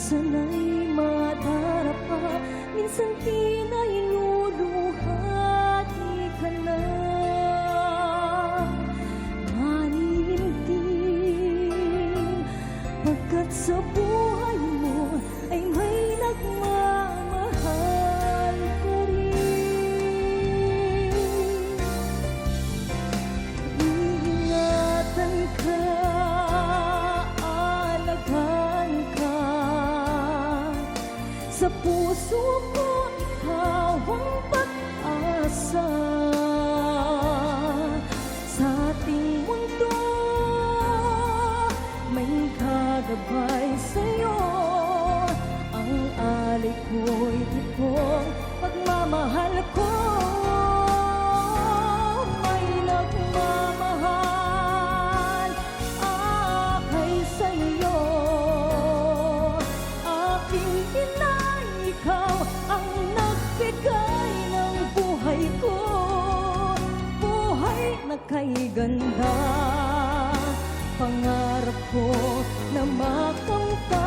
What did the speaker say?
sana'y madarapa, minsan kinainuuluhati ka na. Maninindig, pagkat sa buhay mo ay may nagmamahal ka rin. Iingatan ka, sa puso ko ikaw ang pag-asa. Sa ating mundo may gagabay sa'yo. Ang alay ko'y tipong pagmamahal ko. May nagmamahal akay sa'yo. Aking ina, ikaw ang nagbigay ng buhay ko, buhay na kay ganda. Pangarap ko na makamtan